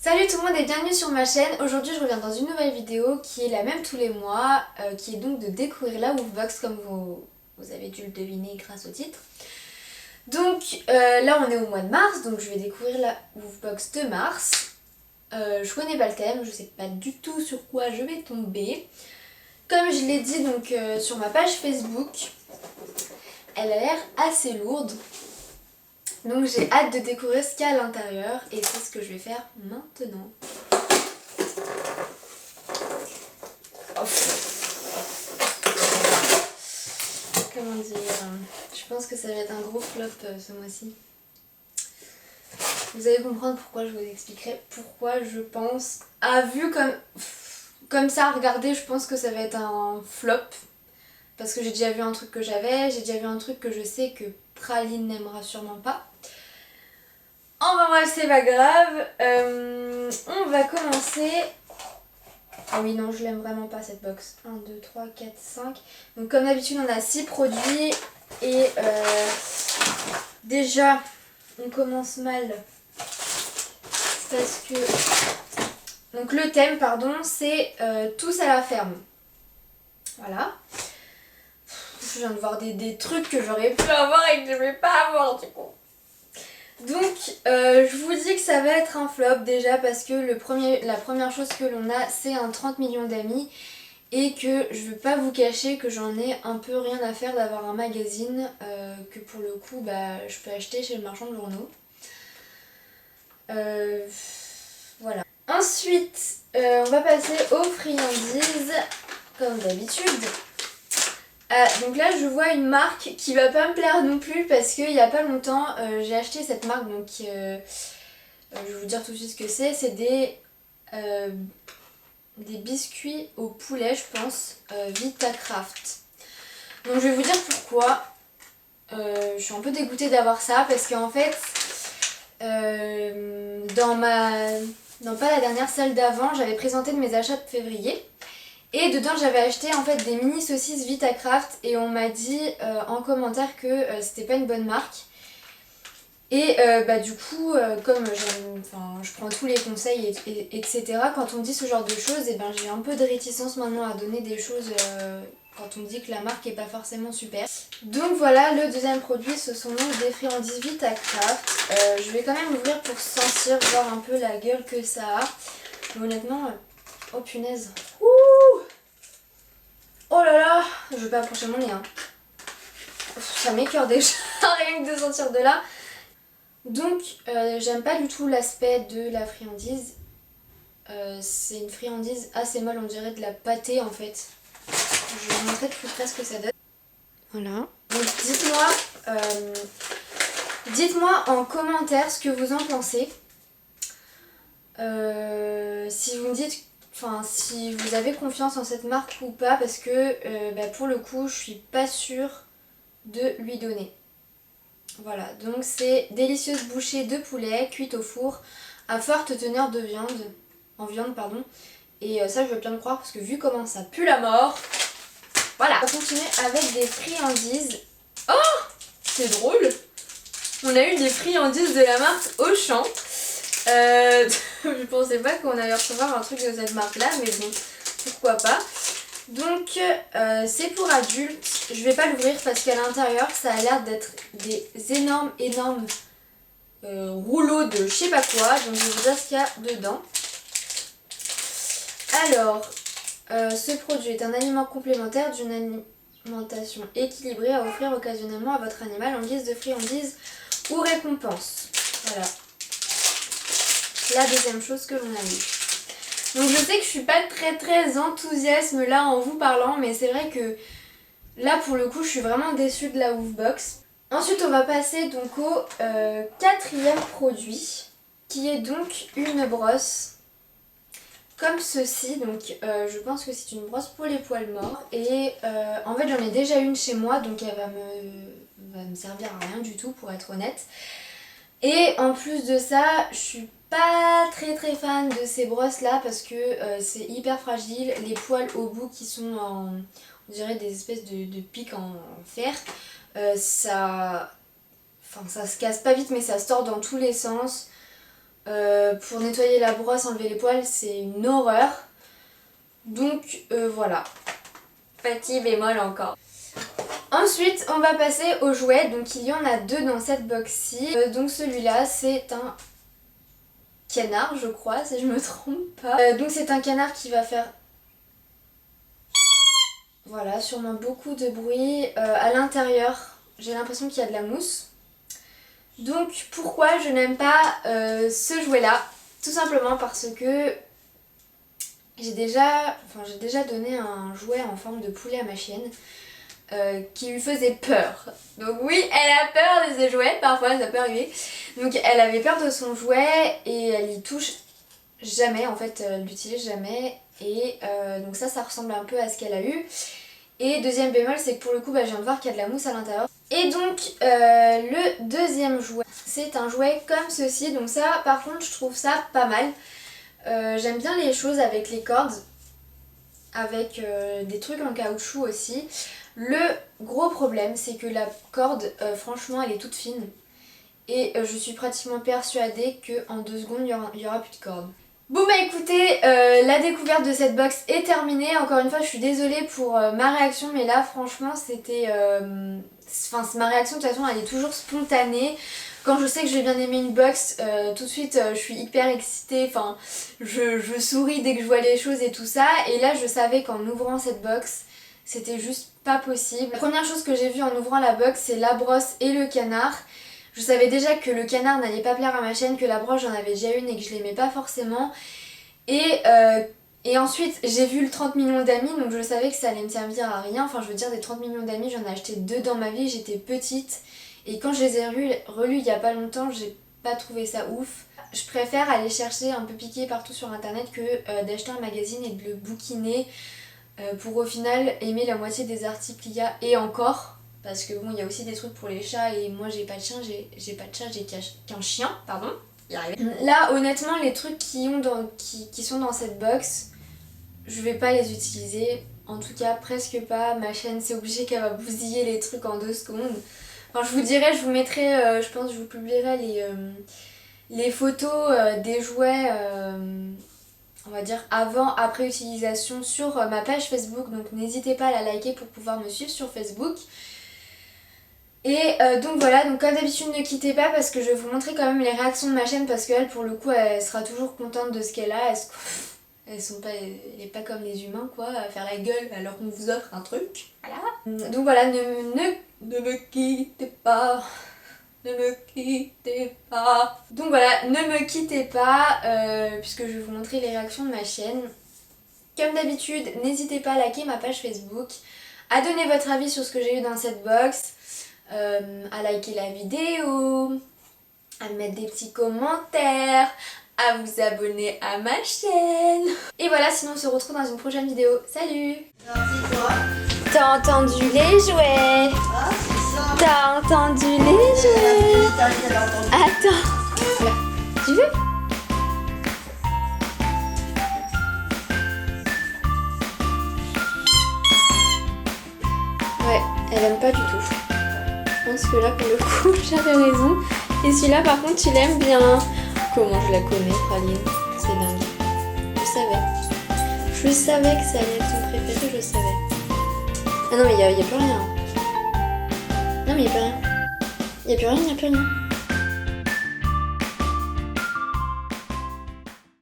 Salut tout le monde et bienvenue sur ma chaîne. Aujourd'hui je reviens dans une nouvelle vidéo qui est la même tous les mois, qui est donc de découvrir la Woofbox comme vous avez dû le deviner grâce au titre. Donc là on est au mois de mars, donc je vais découvrir la Woofbox de mars. Je connais pas le thème, je sais pas du tout sur quoi je vais tomber. Comme je l'ai dit donc sur ma page Facebook, elle a l'air assez lourde. Donc j'ai hâte de découvrir ce qu'il y a à l'intérieur et c'est ce que je vais faire maintenant. Comment dire, je pense que ça va être un gros flop ce mois-ci. Vous allez comprendre pourquoi, je vous expliquerai pourquoi je pense. Vu comme ça, regardez, je pense que ça va être un flop. Parce que j'ai déjà vu un truc que j'ai déjà vu un truc que je sais que Praline n'aimera sûrement pas. Enfin bref, c'est pas grave. On va commencer. Ah oui, non, je l'aime vraiment pas cette box. 1, 2, 3, 4, 5. Donc comme d'habitude, on a 6 produits. Et déjà, on commence mal. Parce que... Donc le thème, pardon, c'est tous à la ferme. Voilà. Je viens de voir des trucs que j'aurais pu avoir et que je vais pas avoir du coup. Donc je vous dis que ça va être un flop déjà parce que la première chose que l'on a c'est un 30 millions d'amis et que je veux pas vous cacher que j'en ai un peu rien à faire d'avoir un magazine que pour le coup je peux acheter chez le marchand de journaux. Voilà. Ensuite on va passer aux friandises comme d'habitude. Donc là je vois une marque qui va pas me plaire non plus parce qu'il y a pas longtemps j'ai acheté cette marque donc je vais vous dire tout de suite ce que c'est des biscuits au poulet je pense, Vitacraft. Donc je vais vous dire pourquoi je suis un peu dégoûtée d'avoir ça parce qu'en fait dans pas la dernière, celle d'avant, j'avais présenté de mes achats de février. Et dedans j'avais acheté en fait des mini saucisses Vitacraft et on m'a dit en commentaire que c'était pas une bonne marque. Et du coup comme je prends tous les conseils etc. Quand on dit ce genre de choses, j'ai un peu de réticence maintenant à donner des choses quand on dit que la marque est pas forcément super. Donc voilà, le deuxième produit ce sont donc des friandises Vitacraft. Je vais quand même l'ouvrir pour sentir, voir un peu la gueule que ça a. Mais honnêtement, oh punaise. Ouh! Oh là là, je vais pas approcher mon nez hein. Ça m'écoeure déjà rien que de sentir de là. Donc j'aime pas du tout l'aspect de la friandise. C'est une friandise assez molle, on dirait de la pâtée en fait. Je vais vous montrer de plus près ce que ça donne. Voilà. Donc dites-moi en commentaire ce que vous en pensez. Si vous me dites, si vous avez confiance en cette marque ou pas, parce que pour le coup je suis pas sûre de lui donner. Voilà, donc c'est délicieuse bouchée de poulet cuite au four à forte teneur de viande, et ça je veux bien le croire parce que vu comment ça pue la mort. Voilà, on va continuer avec des friandises. Oh, c'est drôle, on a eu des friandises de la marque Auchan. Je pensais pas qu'on allait recevoir un truc de cette marque là, mais bon, pourquoi pas. Donc c'est pour adultes, je vais pas l'ouvrir parce qu'à l'intérieur ça a l'air d'être des énormes rouleaux de je sais pas quoi, donc je vais vous dire ce qu'il y a dedans. Alors, ce produit est un aliment complémentaire d'une alimentation équilibrée à offrir occasionnellement à votre animal en guise de friandise ou récompense. Voilà. La deuxième chose que l'on a eu. Donc je sais que je suis pas très enthousiaste là en vous parlant, mais c'est vrai que là pour le coup je suis vraiment déçue de la Woofbox. Ensuite on va passer donc au quatrième produit qui est donc une brosse comme ceci. Donc je pense que c'est une brosse pour les poils morts et en fait j'en ai déjà une chez moi donc elle va me servir à rien du tout pour être honnête. Et en plus de ça je suis pas très fan de ces brosses là parce que c'est hyper fragile, les poils au bout qui sont on dirait des espèces de pics en fer, ça se casse pas vite mais ça se tord dans tous les sens. Pour nettoyer la brosse, enlever les poils, c'est une horreur. Donc voilà. Petit bémol encore. Ensuite, on va passer aux jouets. Donc il y en a 2 dans cette box-ci. Donc celui-là, c'est un canard, je crois, si je me trompe pas. Donc c'est un canard qui va faire... Voilà, sûrement beaucoup de bruit. À l'intérieur, j'ai l'impression qu'il y a de la mousse. Donc pourquoi je n'aime pas ce jouet-là? Tout simplement parce que j'ai déjà donné un jouet en forme de poulet à ma chienne. Qui lui faisait peur. Donc oui, elle a peur de ses jouets, parfois ça peut arriver. Donc elle avait peur de son jouet et elle y touche jamais, en fait elle l'utilise jamais. Et donc ça ressemble un peu à ce qu'elle a eu. Et deuxième bémol, c'est que pour le coup, je viens de voir qu'il y a de la mousse à l'intérieur. Et donc le deuxième jouet, c'est un jouet comme ceci. Donc ça, par contre, je trouve ça pas mal. J'aime bien les choses avec les cordes, avec des trucs en caoutchouc aussi. Le gros problème, c'est que la corde, franchement, elle est toute fine. Et je suis pratiquement persuadée qu'en 2 secondes, il y aura plus de corde. Bon bah écoutez, la découverte de cette box est terminée. Encore une fois, je suis désolée pour ma réaction, mais là, franchement, c'était... Enfin, ma réaction, de toute façon, elle est toujours spontanée. Quand je sais que je vais bien aimer une box, tout de suite je suis hyper excitée, enfin je souris dès que je vois les choses et tout ça. Et là je savais qu'en ouvrant cette box, c'était juste pas possible. La première chose que j'ai vue en ouvrant la box, c'est la brosse et le canard. Je savais déjà que le canard n'allait pas plaire à ma chaîne, que la broche j'en avais déjà une et que je l'aimais pas forcément. Et ensuite j'ai vu le 30 millions d'amis, donc je savais que ça allait me servir à rien. Enfin je veux dire, des 30 millions d'amis, j'en ai acheté 2 dans ma vie, j'étais petite. Et quand je les ai relus il y a pas longtemps, j'ai pas trouvé ça ouf. Je préfère aller chercher un peu piqué partout sur internet que d'acheter un magazine et de le bouquiner pour au final aimer la moitié des articles qu'il y a et encore. Parce que bon, il y a aussi des trucs pour les chats et moi j'ai pas de chien, j'ai pas de chat, j'ai qu'un chien, pardon. Là honnêtement, les trucs qui sont dans cette box, je vais pas les utiliser. En tout cas presque pas. Ma chaîne c'est obligé qu'elle va bousiller les trucs en 2 secondes. Enfin, je vous dirai, je vous mettrai, je pense que je vous publierai les photos des jouets, on va dire avant, après utilisation sur ma page Facebook. Donc n'hésitez pas à la liker pour pouvoir me suivre sur Facebook. Et donc voilà, donc comme d'habitude ne quittez pas parce que je vais vous montrer quand même les réactions de ma chaîne parce qu'elle pour le coup elle sera toujours contente de ce qu'elle a. Elle est pas comme les humains quoi, à faire la gueule alors qu'on vous offre un truc. Voilà. Donc voilà, ne me quittez pas. Ne me quittez pas. Donc voilà, ne me quittez pas puisque je vais vous montrer les réactions de ma chaîne. Comme d'habitude, n'hésitez pas à liker ma page Facebook, à donner votre avis sur ce que j'ai eu dans cette box, à liker la vidéo, à mettre des petits commentaires, à vous abonner à ma chaîne. Et voilà, sinon on se retrouve dans une prochaine vidéo. Salut! T'as entendu les jouets? T'as entendu les jouets? Attends. Voilà. Tu veux? Ouais, elle aime pas du tout. Je pense que là pour le coup j'avais raison. Et celui-là par contre il aime bien. Comment je la connais, Praline? C'est dingue. Je savais. Je savais que ça allait être son préféré, je savais. Ah non mais y a plus rien. Non mais y a plus rien. Y a plus rien, y a plus rien.